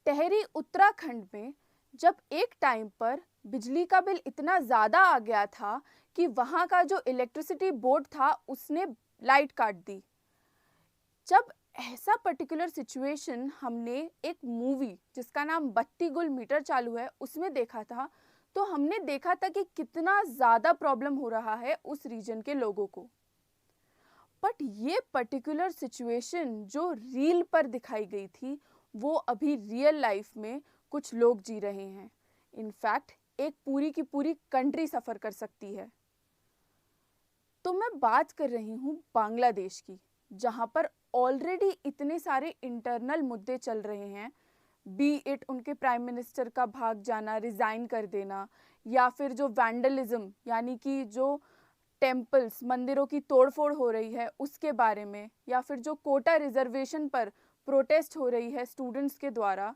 टहरी उत्तराखंड में जब एक टाइम पर बिजली का बिल इतना ज़्यादा आ गया था कि वहाँ का जो इलेक्ट्रिसिटी बोर्ड था उसने लाइट काट दी। जब ऐसा पर्टिकुलर सिचुएशन हमने एक मूवी जिसका नाम बत्ती गुल मीटर चालू है उसमें देखा था, तो हमने देखा था कि कितना ज़्यादा प्रॉब्लम हो रहा है उस रीजन के लोगों को। बट ये पर्टिकुलर सिचुएशन जो रील पर दिखाई गई थी वो अभी रियल लाइफ में कुछ लोग जी रहे हैं। इनफैक्ट एक पूरी की पूरी कंट्री सफ़र कर सकती है। तो मैं बात कर रही हूँ बांग्लादेश की, जहाँ पर ऑलरेडी इतने सारे इंटरनल मुद्दे चल रहे हैं, बी इट उनके प्राइम मिनिस्टर का भाग जाना, रिज़ाइन कर देना, या फिर जो वैंडलिज्म यानी कि जो टेम्पल्स मंदिरों की तोड़फोड़ हो रही है उसके बारे में, या फिर जो कोटा रिजर्वेशन पर प्रोटेस्ट हो रही है स्टूडेंट्स के द्वारा,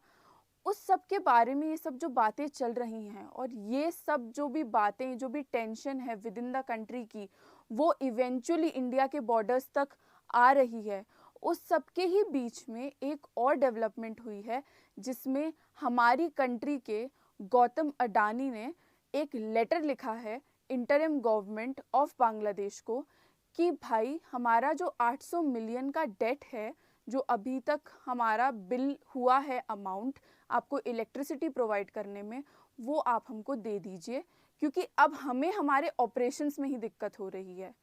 उस सब के बारे में ये सब जो बातें चल रही हैं और ये सब जो भी बातें, जो भी टेंशन है विद इन द कंट्री की, वो इवेंचुअली इंडिया के बॉर्डर्स तक आ रही है। उस सब के ही बीच में एक और डेवलपमेंट हुई है जिसमें हमारी कंट्री के गौतम अडानी ने एक लेटर लिखा है इंटरिम गवर्नमेंट ऑफ बांग्लादेश को कि भाई हमारा जो 800 मिलियन का डेट है, जो अभी तक हमारा बिल हुआ है अमाउंट आपको इलेक्ट्रिसिटी प्रोवाइड करने में, वो आप हमको दे दीजिए, क्योंकि अब हमें हमारे ऑपरेशंस में ही दिक्कत हो रही है।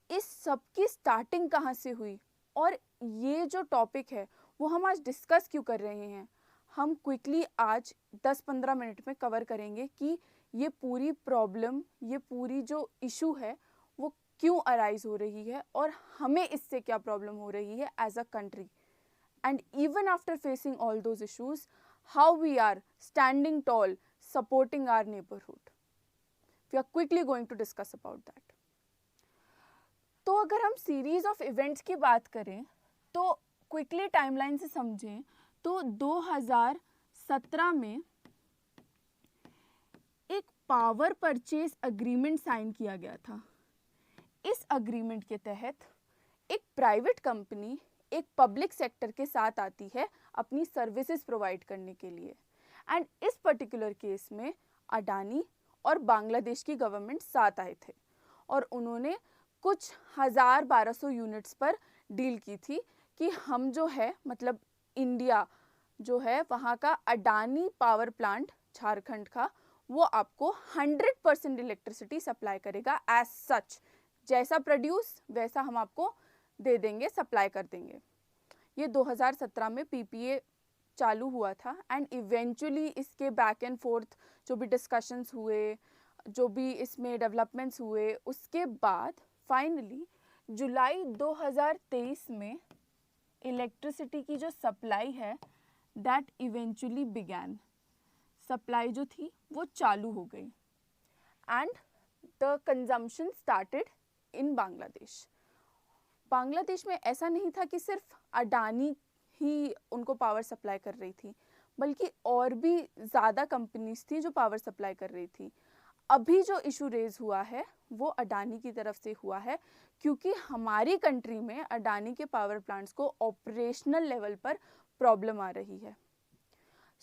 इस सब की स्टार्टिंग कहाँ से हुई और ये जो टॉपिक है वो हम आज डिस्कस क्यों कर रहे हैं, हम क्विकली आज 10-15 मिनट में कवर करेंगे कि ये पूरी प्रॉब्लम, ये पूरी जो इशू है वो क्यों अराइज हो रही है और हमें इससे क्या प्रॉब्लम हो रही है as a country, and even after facing all those issues, how we are standing tall, supporting our neighborhood. We are quickly going to discuss about that. तो अगर हम सीरीज ऑफ इवेंट्स की बात करें तो क्विकली टाइमलाइन से समझें तो 2017 में एक पावर परचेज अग्रीमेंट साइन किया गया था। इस अग्रीमेंट के तहत एक प्राइवेट कंपनी एक पब्लिक सेक्टर के साथ आती है अपनी सर्विसेज प्रोवाइड करने के लिए, एंड इस पर्टिकुलर केस में अडानी और बांग्लादेश की गवर्नमेंट साथ आए थे और उन्होंने कुछ 1200 यूनिट्स पर डील की थी कि हम जो है, मतलब इंडिया जो है वहाँ का अडानी पावर प्लांट झारखंड का, वो आपको 100% इलेक्ट्रिसिटी सप्लाई करेगा एज सच, जैसा प्रोड्यूस वैसा हम आपको दे देंगे, सप्लाई कर देंगे। ये 2017 में पीपीए चालू हुआ था एंड इवेंचुअली इसके बैक एंड फोर्थ जो भी डिस्कशंस हुए, जो भी इसमें डेवलपमेंट्स हुए, उसके बाद फाइनली जुलाई 2023 में इलेक्ट्रिसिटी की जो सप्लाई है दैट इवेंचुअली बिगैन, सप्लाई जो थी वो चालू हो गई and the consumption started in Bangladesh. Bangladesh में ऐसा नहीं था कि सिर्फ अडानी ही उनको पावर सप्लाई कर रही थी, बल्कि और भी ज़्यादा कंपनीज थी जो पावर सप्लाई कर रही थी। अभी जो इशू रेज हुआ है वो अडानी की तरफ से हुआ है, क्योंकि हमारी कंट्री में अडानी के पावर प्लांट्स को ऑपरेशनल लेवल पर प्रॉब्लम आ रही है।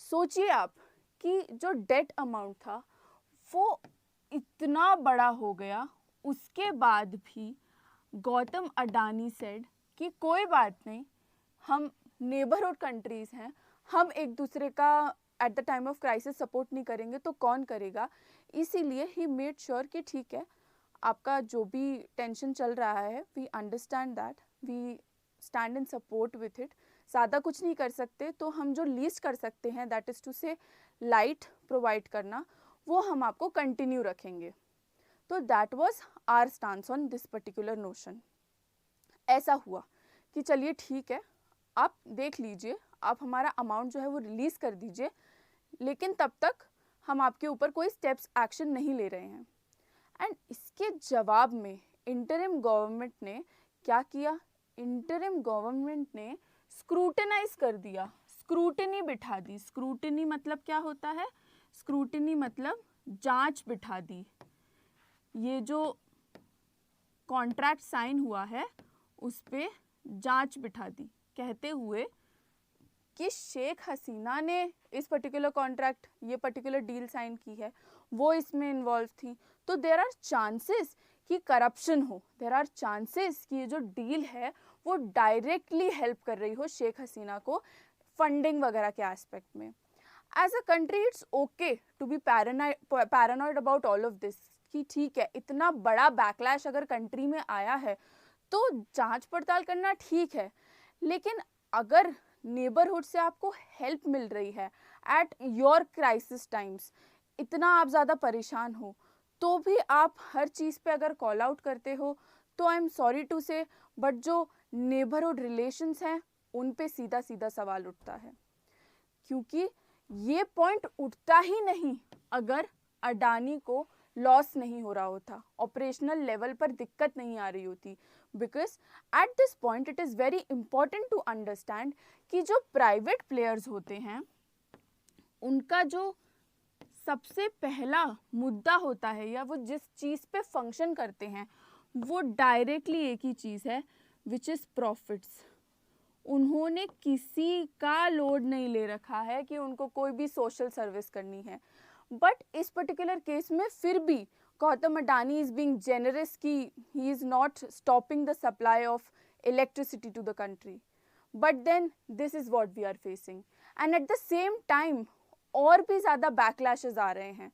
सोचिए आप कि जो डेट अमाउंट था वो इतना बड़ा हो गया, उसके बाद भी गौतम अडानी सेड कि कोई बात नहीं, हम नेबरहुड कंट्रीज़ हैं, हम एक दूसरे का at the time of crisis support नहीं करेंगे तो कौन करेगा। इसीलिए ही मेड श्योर कि ठीक है, आपका जो भी टेंशन चल रहा है, we understand that, we stand in support with it. ज़्यादा कुछ नहीं कर सकते तो हम जो लीस्ट कर सकते हैं, that is to say light provide करना, वो हम आपको कंटिन्यू रखेंगे। तो that was our stance on this particular notion. ऐसा हुआ कि चलिए ठीक है, आप देख लीजिए, आप हमारा अमाउंट जो है वो रिलीज़ कर दीजिए, लेकिन तब तक हम आपके ऊपर कोई स्टेप्स एक्शन नहीं ले रहे हैं। एंड इसके जवाब में इंटरिम गवर्नमेंट ने क्या किया, इंटरिम गवर्नमेंट ने स्क्रूटिनाइज कर दिया, स्क्रूटिनी बिठा दी। स्क्रूटिनी मतलब क्या होता है, स्क्रूटिनी मतलब जांच बिठा दी। ये जो कॉन्ट्रैक्ट साइन हुआ है उस पे जांच बिठा दी, कहते हुए कि शेख हसीना ने इस पर्टिकुलर कॉन्ट्रैक्ट, ये पर्टिकुलर डील साइन की है, वो इसमें इन्वॉल्व थी, तो देयर आर चांसेस कि करप्शन हो, देयर आर चांसेस कि ये जो डील है वो डायरेक्टली हेल्प कर रही हो शेख हसीना को फंडिंग वगैरह के एस्पेक्ट में. As a country it's okay to be paranoid about all of this, कि ठीक है इतना बड़ा बैकलैश अगर कंट्री में आया है तो जांच पड़ताल करना ठीक है, लेकिन अगर नेबरहुड से आपको हेल्प मिल रही है एट योर क्राइसिस टाइम्स, इतना आप ज़्यादा परेशान हो, तो भी आप हर चीज़ पे अगर कॉल आउट करते हो, तो आई एम सॉरी टू से बट जो नेबरहुड रिलेशंस हैं उन पे सीधा सीधा सवाल उठता है. क्योंकि ये पॉइंट उठता ही नहीं अगर अडानी को लॉस नहीं हो रहा होता, ऑपरेशनल लेवल पर दिक्कत नहीं आ रही होती. Because at this point it is very important to understand कि जो प्राइवेट प्लेयर्स होते हैं उनका जो सबसे पहला मुद्दा होता है या वो जिस चीज़ पे फंक्शन करते हैं वो डायरेक्टली एक ही चीज़ है, विच इज़ प्रॉफिट्स. उन्होंने किसी का लोड नहीं ले रखा है कि उनको कोई भी सोशल सर्विस करनी है. बट इस पर्टिकुलर केस में फिर भी Gautam Adani is being generous कि he is not stopping the supply of electricity to the country. But then this is what we are facing and at the same time और भी ज़्यादा बैकलैशेस आ रहे हैं,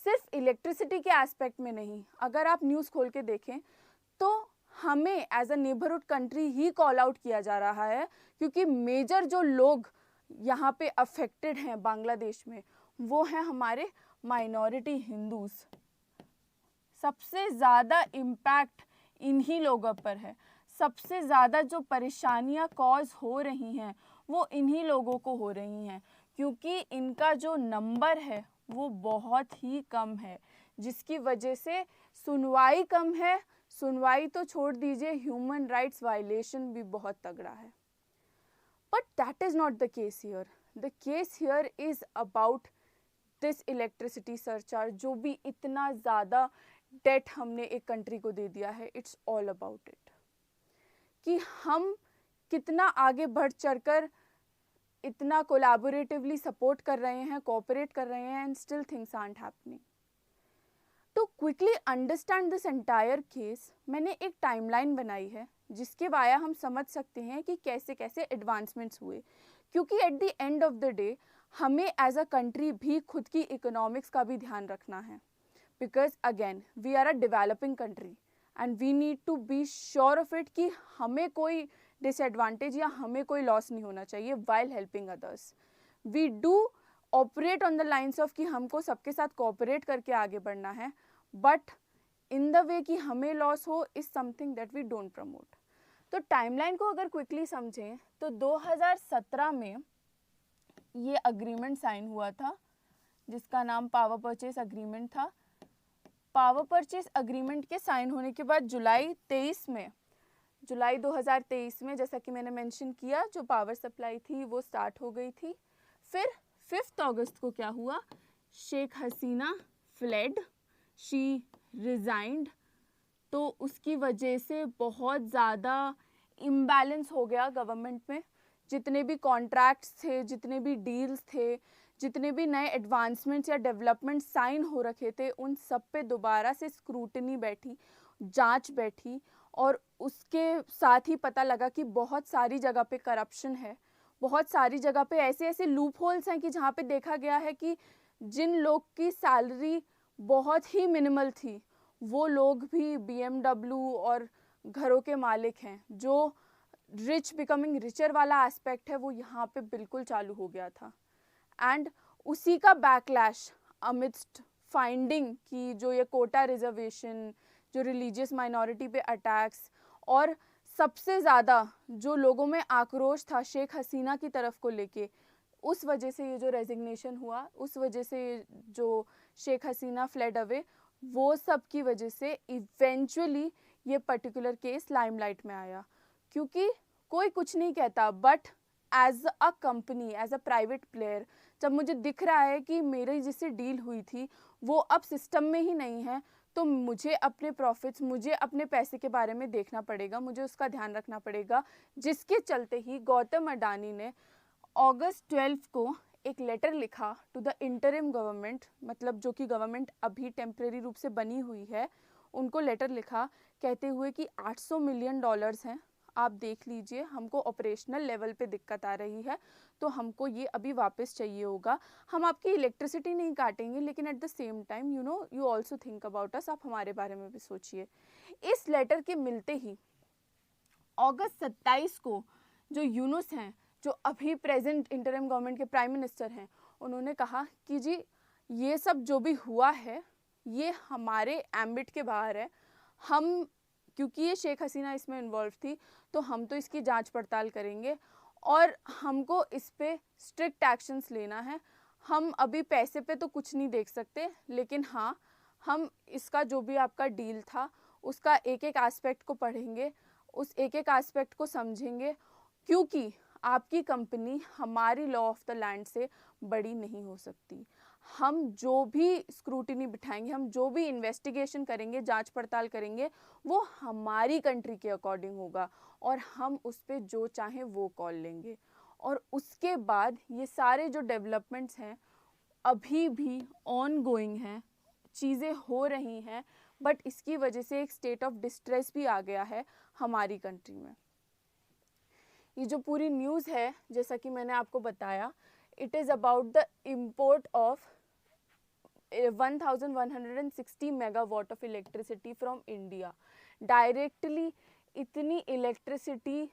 सिर्फ इलेक्ट्रिसिटी के एस्पेक्ट में नहीं. अगर आप न्यूज़ खोल के देखें तो हमें एज अ नेबरहुड कंट्री ही कॉल आउट किया जा रहा है, क्योंकि मेजर जो लोग यहाँ पे अफेक्टेड हैं बांग्लादेश में वो हैं हमारे माइनॉरिटी हिंदूज. सबसे ज़्यादा इम्पैक्ट इन्हीं लोगों पर है, सबसे ज़्यादा जो परेशानियाँ कॉज हो रही हैं वो इन्हीं लोगों को हो रही हैं, क्योंकि इनका जो नंबर है वो बहुत ही कम है, जिसकी वजह से सुनवाई कम है. सुनवाई तो छोड़ दीजिए, ह्यूमन राइट्स वायलेशन भी बहुत तगड़ा है. But that is not the case here. The case here is about this electricity surcharge, जो भी इतना ज़्यादा डेट हमने एक कंट्री को दे दिया है. इट्स ऑल अबाउट इट कि हम कितना आगे बढ़ चढ़कर इतना कोलैबोरेटिवली सपोर्ट कर रहे हैं, कोऑपरेट कर रहे हैं, and still things aren't happening. To quickly understand this entire case मैंने एक टाइमलाइन बनाई है जिसके वाया हम समझ सकते हैं कि कैसे कैसे एडवांसमेंट्स हुए, क्योंकि at the end of the day हमें एज अ कंट्री भी खुद की इकोनॉमिक्स का भी ध्यान रखना है. Because again we are a developing country and we need to be sure of it कि हमें कोई डिसएडवांटेज या हमें कोई लॉस नहीं होना चाहिए while helping others. We do operate on the lines of कि हमको सबके साथ कोऑपरेट करके आगे बढ़ना है, बट इन द वे कि हमें लॉस हो is something that we don't promote. तो टाइमलाइन को अगर क्विकली समझें तो 2017 में ये अग्रीमेंट साइन हुआ था जिसका नाम पावर परचेस अग्रीमेंट था. पावर परचेस अग्रीमेंट के साइन होने के बाद जुलाई 2023 में जैसा कि मैंने मेंशन किया, जो पावर सप्लाई थी वो स्टार्ट हो गई थी. फिर 5 अगस्त को क्या हुआ, Sheikh Hasina fled, she resigned. तो उसकी वजह से बहुत ज़्यादा इम्बैलेंस हो गया गवर्नमेंट में. जितने भी कॉन्ट्रैक्ट्स थे, जितने भी डील्स थे, जितने भी नए एडवांसमेंट्स या डेवलपमेंट साइन हो रखे थे, उन सब पे दोबारा से स्क्रूटनी बैठी, जांच बैठी, और उसके साथ ही पता लगा कि बहुत सारी जगह पे करप्शन है, बहुत सारी जगह पे ऐसे ऐसे लूप होल्स हैं कि जहाँ पे देखा गया है कि जिन लोग की सैलरी बहुत ही मिनिमल थी वो लोग भी BMW और घरों के मालिक हैं. जो रिच बिकमिंग रिचर वाला एस्पेक्ट है वो यहाँ पे बिल्कुल चालू हो गया था. एंड उसी का बैकलैश अमिडस्ट फाइंडिंग कि जो ये कोटा रिजर्वेशन, जो रिलीजियस माइनॉरिटी पे अटैक्स, और सबसे ज़्यादा जो लोगों में आक्रोश था शेख हसीना की तरफ को लेके, उस वजह से ये जो रेजिग्नेशन हुआ, उस वजह से जो शेख हसीना फ्लेड अवे, वो सब की वजह से इवेंचुअली ये पर्टिकुलर केस लाइमलाइट में आया. क्योंकि कोई कुछ नहीं कहता, but as a company, as a private player, जब मुझे दिख रहा है कि मेरी जिससे डील हुई थी वो अब सिस्टम में ही नहीं है, तो मुझे अपने प्रॉफिट्स, मुझे अपने पैसे के बारे में देखना पड़ेगा, मुझे उसका ध्यान रखना पड़ेगा. जिसके चलते ही गौतम अडानी ने अगस्त 12 को एक लेटर लिखा टू द इंटरिम गवर्नमेंट, मतलब जो कि गवर्नमेंट अभी टेम्परेरी रूप से बनी हुई है, उनको लेटर लिखा कहते हुए कि $800 मिलियन हैं, आप देख लीजिए, हमको ऑपरेशनल लेवल पे दिक्कत आ रही है, तो हमको ये अभी वापस चाहिए होगा। हम आपकी इलेक्ट्रिसिटी नहीं काटेंगे, लेकिन eight the same time you also think about us, आप हमारे बारे में भी सोचिए। इस लेटर के मिलते ही अगस्त 27 को जो यूनुस हैं, जो अभी प्रेजेंट इंटरिम गवर्नमेंट के प्राइम मिनिस्टर हैं, उन्होंने कहा कि जी ये सब जो भी हुआ है ये हमारे एम्बिट के बाहर है, हम, क्योंकि ये शेख हसीना इसमें इन्वॉल्व थी, तो हम तो इसकी जांच पड़ताल करेंगे और हमको इस पे स्ट्रिक्ट एक्शंस लेना है। हम अभी पैसे पे तो कुछ नहीं देख सकते, लेकिन हाँ, हम इसका जो भी आपका डील था उसका एक एक एस्पेक्ट को पढ़ेंगे, उस एक एक एस्पेक्ट को समझेंगे, क्योंकि आपकी कंपनी हमारी लॉ ऑफ द लैंड से बड़ी नहीं हो सकती। हम जो भी स्क्रूटिनी बिठाएंगे, हम जो भी इन्वेस्टिगेशन करेंगे, जांच पड़ताल करेंगे, वो हमारी कंट्री के अकॉर्डिंग होगा और हम उस पर जो चाहें वो कॉल लेंगे। और उसके बाद ये सारे जो डेवलपमेंट्स हैं अभी भी ऑन गोइंग हैं, चीज़ें हो रही हैं, बट इसकी वजह से एक स्टेट ऑफ डिस्ट्रेस भी आ गया है हमारी कंट्री में। ये जो पूरी न्यूज़ है, जैसा कि मैंने आपको बताया, it is about the import of 1160 megawatt of electricity from India. Directly इतनी इलेक्ट्रिसिटी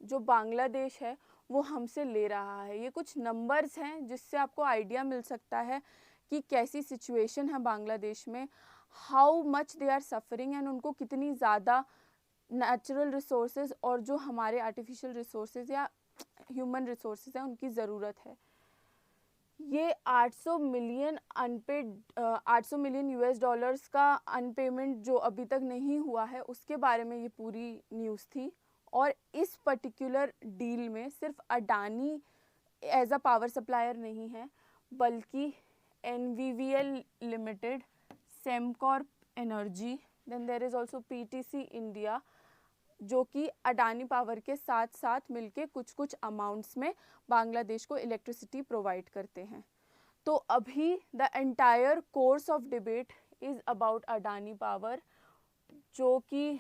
जो बांग्लादेश है वो हमसे ले रहा है। ये कुछ नंबर्स हैं जिससे आपको आइडिया मिल सकता है कि कैसी सिचुएशन है बांग्लादेश में, how much they are suffering, and उनको कितनी ज़्यादा नेचुरल रिसोर्सेज और जो हमारे आर्टिफिशियल रिसोर्सेज या ह्यूमन रिसोर्सेज हैं उनकी ज़रूरत है। ये 800 मिलियन यूएस डॉलर्स का अनपेमेंट जो अभी तक नहीं हुआ है, उसके बारे में ये पूरी न्यूज़ थी। और इस पर्टिकुलर डील में सिर्फ Adani as a power supplier नहीं है, बल्कि NVVL limited, Sembcorp energy, then there is also PTC India, जो कि अडानी पावर के साथ साथ मिलके कुछ कुछ अमाउंट्स में बांग्लादेश को इलेक्ट्रिसिटी प्रोवाइड करते हैं। तो अभी the entire course of debate is about Adani power, जो कि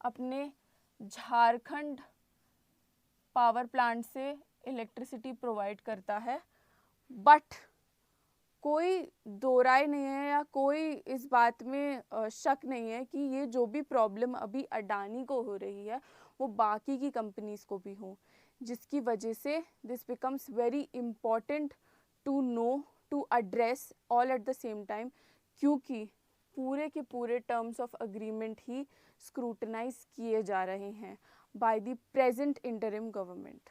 अपने झारखंड पावर प्लांट से इलेक्ट्रिसिटी प्रोवाइड करता है। बट कोई दो राय नहीं है या कोई इस बात में शक नहीं है कि ये जो भी प्रॉब्लम अभी अडानी को हो रही है वो बाकी की कंपनीज को भी हो, जिसकी वजह से this becomes very important to know, to address all at the same time, क्योंकि पूरे के पूरे टर्म्स ऑफ अग्रीमेंट ही स्क्रूटनाइज किए जा रहे हैं by the present interim government.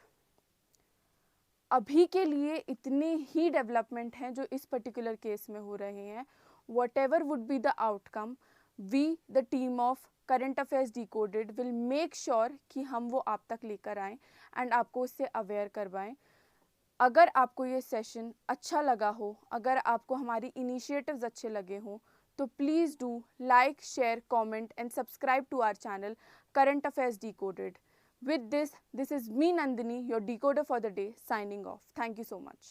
अभी के लिए इतने ही डेवलपमेंट हैं जो इस पर्टिकुलर केस में हो रहे हैं। Whatever would be the outcome, we the team of current affairs decoded will make sure कि हम वो आप तक लेकर आएँ एंड आपको उससे अवेयर करवाएं। अगर आपको ये सेशन अच्छा लगा हो, अगर आपको हमारी इनिशिएटिव्स अच्छे लगे हों, तो please do like, share, comment and subscribe to our channel Current Affairs Decoded. With this is me Nandini, your decoder for the day, signing off. Thank you so much.